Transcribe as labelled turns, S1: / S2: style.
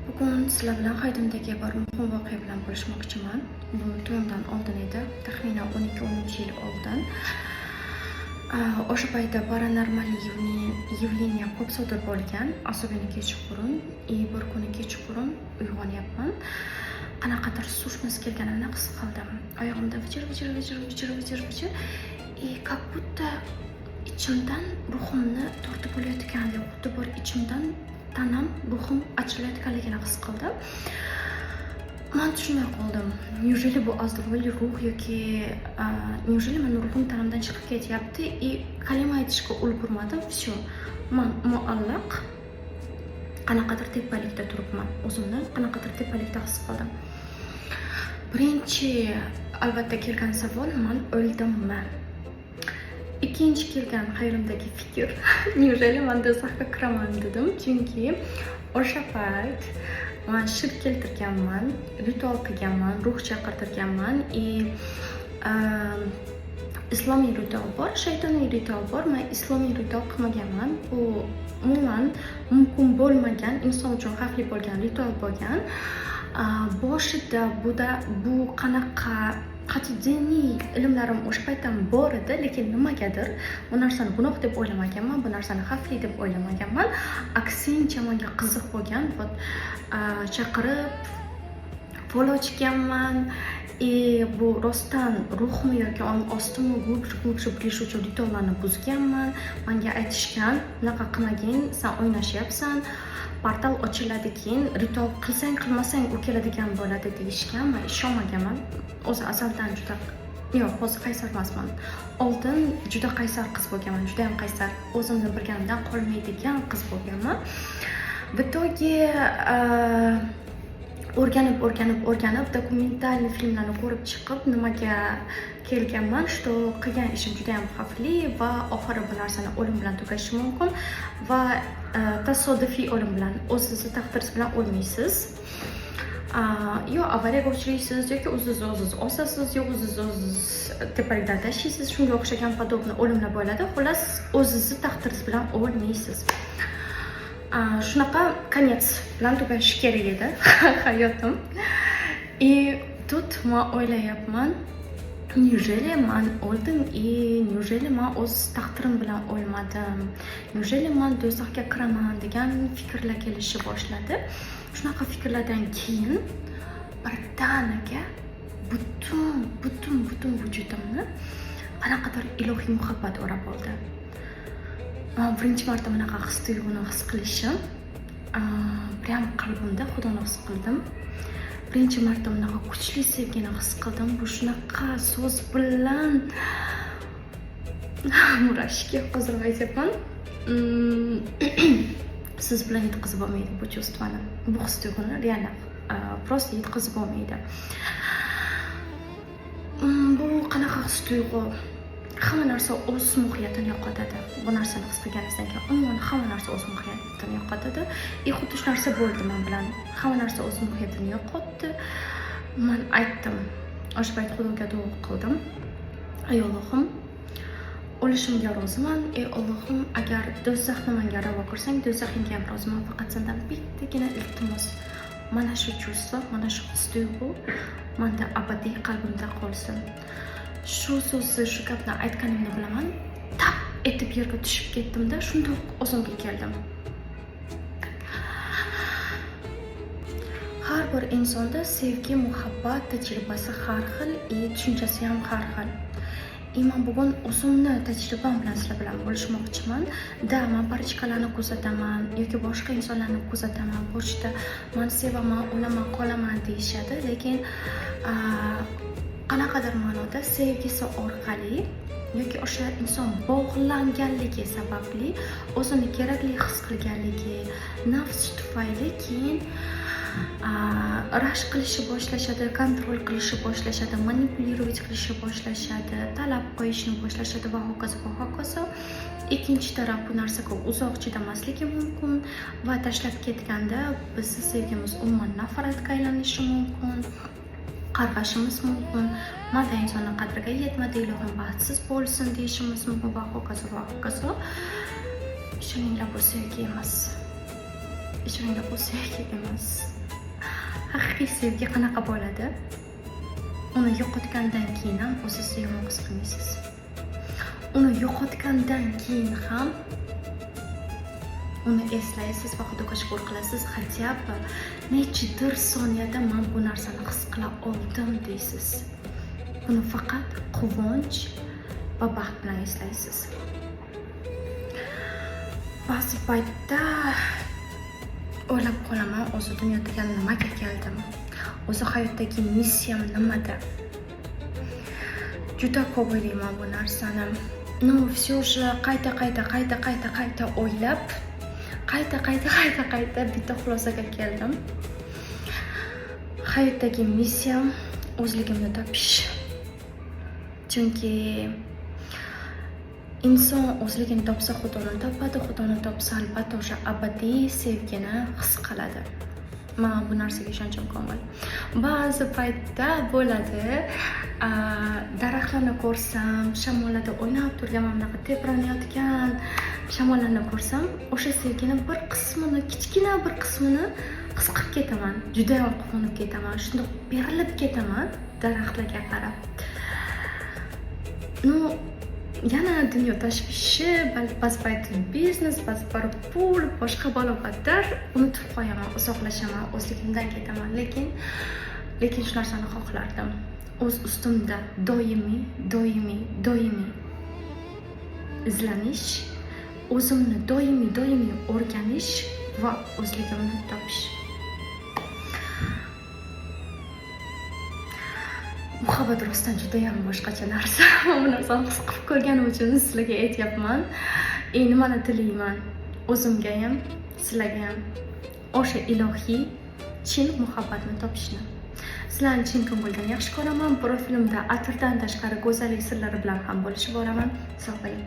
S1: Bugun sizlar bilan hayotimdagi bir muhim voqea bilan bo'lishmoqchiman. Bu to'yimdan oldin edi, taxminan 12-13 yil oldin. O'sha paytda paranormal явление ko'p sodir bo'lgan. Особенно kechqurun, bir kuni kechqurun uyg'onyapman. Qanaqadir suvimiz kelganini his qildim. Oyog'imda vijir как будто ichimdan ruhimni tortib olayotgandek, xuddi bir ichimdan tanam, ruhim achilayotganligini his qildim. Men tushunmay qoldim. Неужели bu azdavo'li ruh yoki неужели meni ruhim tanamdan chiqib ketyapti? Kalima aytishga ulgurmadim. Всё. Men muallaq qanaqadir tepalikda turibman. O'zimni qanaqadir tepalikda his qildim. Birinchi albatta kelgan savol, men o'ldimmi? İkinci kelgan hayolimdagi fikr, неужели men do'zaxga kiraman dedim. Chunki o'sha payt men shirk keltirganman, ritual qilganman, ruh chaqirtirganman. Islomiy ritual bor, shaytoniy ritual bor. Men islomiy ritual qilmaganman. Bu umuman mumkin bo'lmagan, inson uchun xavfli bo'lgan ritual bo'lgan. Boshida bu qanaqa diniy ilmlarim o'sha paytdan bor edi, lekin nimagadir bu narsani gunoh deb o'ylamaganman, bu narsani xavfli deb o'ylamaganman. Aksincha menga qiziq bo'lgan, chaqirib polo chiqqanman. Bu rostdan ruhmi yoki ostimi glubже bilishuvchi rituallarni buzganman. Menga aytishgan, bunaqa qilmagin, sen o'ynashyapsan. Portal ochiladi, keyin ritual qilsang qilmasang u keladigan bo'ladi deyishgan. Men ishonmaganman. O'zi azaldan hozir qaysar emasman. Oldin juda qaysar qiz bo'lganman, juda ham qaysar. O'zimni bilganimdan qolmaydigan qiz bo'lganman. В итоге o'rganib dokumental filmlarni ko'rib chiqib nimaga kelganman, что qilgan ishim juda ham xavfli va oxiri bu narsani o'lim bilan tugashi mumkin va tasodifiy o'lim bilan, o'zingizni taqdiringiz bilan o'lmaysiz. Yo avariyaga uchraysiz yoki o'zingiz osasiz, yo o'zingiz tepalikdan tashlaysiz, shunga o'xshagan podobno o'limlar bo'ladi. Xullas, o'zingizni taqdiringiz bilan o'lmaysiz. Shunaqa konets bilan tugashi kerak edi hayotim. Тут men o'ylayapman, неужели men o'ldim? Неужели men o'z taqdirim bilan o'lmadim? Неужели men do'zaxga kiraman degan fikrlar kelishni boshladi. Shunaqa fikrlardan keyin birdaniga butun vujudimni qanaqadir ilohiy muhabbat o'rab oldi. Birinchi marta bunaqa his-tuyg'uni his qilishim, prям qalbimda Xudoni his qildim. Birinchi marta bunaqa kuchli sevgini his qildim. Bu shunaqa so'z bilan murashga hozir aytyapman. Siz bilan yetkazib bo'lmaydi bu chuvstvani. Bu his-tuyg'uni reально просто yetkazib bo'lmaydi. Bu qanaqa his-tuyg'u? Hamma narsa o'z mohiyatini yo'qotadi. Bu narsani his qilganingizdan keyin umuman hamma narsa o'z mohiyatini yo'qotadi. Xuddi shu narsa bo'ldi men bilan. Hamma narsa o'z mohiyatini yo'qotdi. Men aytdim. O'sha payt Xudoga duo qildim. Ey Allohim, o'lishimga roziman. Ey Allohim, agar do'zaxni menga ravo ko'rsang, do'zaxingga ham roziman. Faqat sendan bittagina iltimos. Mana shu chuvство, mana shu his-tuyg'u menda abadiy qalbimda qolsin. Shu so'zni, shu gapni aytganimni bilaman, tap etib yerga tushib ketdim-da, shundoq o'zimga keldim. Har bir insonda sevgi, muhabbat tajribasi har xil, tushunchasi ham har xil. Men bugun o'zimni tajribam bilan sizlar bilan bo'lishmoqchiman. Men parchkalarni kuzataman yoki boshqa insonlarni kuzataman. Boshida men sevaman, o'laman, qolaman deyishadi, lekin qanaqadir ma'noda sevgisi orqali yoki o'sha inson bog'langanligi sababli o'zini kerakli his qilganligi nafs tufayli keyin rashk qilishni boshlashadi, kontrol qilishni boshlashadi, manipulировать qilishni boshlashadi, talab qo'yishni boshlashadi va hokazo. Ikkinchi taraf bu narsaga uzoq chidamasligi mumkin va tashlab ketganda bizning sevgimiz umuman nafratga aylanishi mumkin. Qarg'ashimiz mumkin, mana insonning qadriga yetmadi, ilohim baxtsiz bo'lsin deyishimiz mumkin va hokazo. Ishoninglar, bu sevgi emas. haqiqiy sevgi qanaqa bo'ladi? Uni yo'qotgandan keyin ham o'zingizni yomon his qilmaysiz. Uni yo'qotgandan keyin ham uni eslaysiz va Xudoga shukr qilasiz. Hatto nechidir soniyada men bu narsani his qila oldim deysiz. Buni faqat quvonch va baxt bilan eslaysiz. Ba'zi paytda o'ylab qolaman, o'zi dunyoga nimaga keldim? O'zi hayotdagi missiyam nimada? Juda ko'p o'ylayman bu narsani. Все же qayta o'ylab, qayta bitta xulosaga keldim. Hayotdagi missiyam o'zligimni topish. Chunki inson o'zligini topsa, Xudoni topadi, Xudoni topsa, albatta o'sha abadiy sevgini his qiladi. Men bu narsaga ishonchim komil. Ba'zi paytda bo'ladi, daraxtlarni ko'rsam, shamollarda o'ynab turgan, bunaqa tebranayotgan shamollarni ko'rsam, o'sha sevgini bir qismini, kichkina bir qismini his qilib ketaman. Juda ham quvonib ketaman. Shunday berilib ketaman daraxtlarga qarab. Yana dunyo tashvishi, ba'zi payt biznes, ba'zi payt pul, boshqa balobatlar unutib qo'yaman, uzoqlashaman, o'zligimdan ketaman. Lekin shu narsani xohlardim. O'z ustimda doimiy izlanish, o'zimni doimiy o'rganish va o'zligimni topish. Muhabbat rostdan juda ham boshqacha narsa. Bu narsani his qilib ko'rganim uchun sizlarga aytyapman. Nimani tilayman? O'zimga ham, sizlarga ham o'sha ilohiy chin muhabbatni topishni. Sizlarni chin ko'ngildan yaxshi ko'raman. Profilimda atirdan tashqari go'zallik sirlari bilan ham bo'lishib boraman. Sog' bo'ling.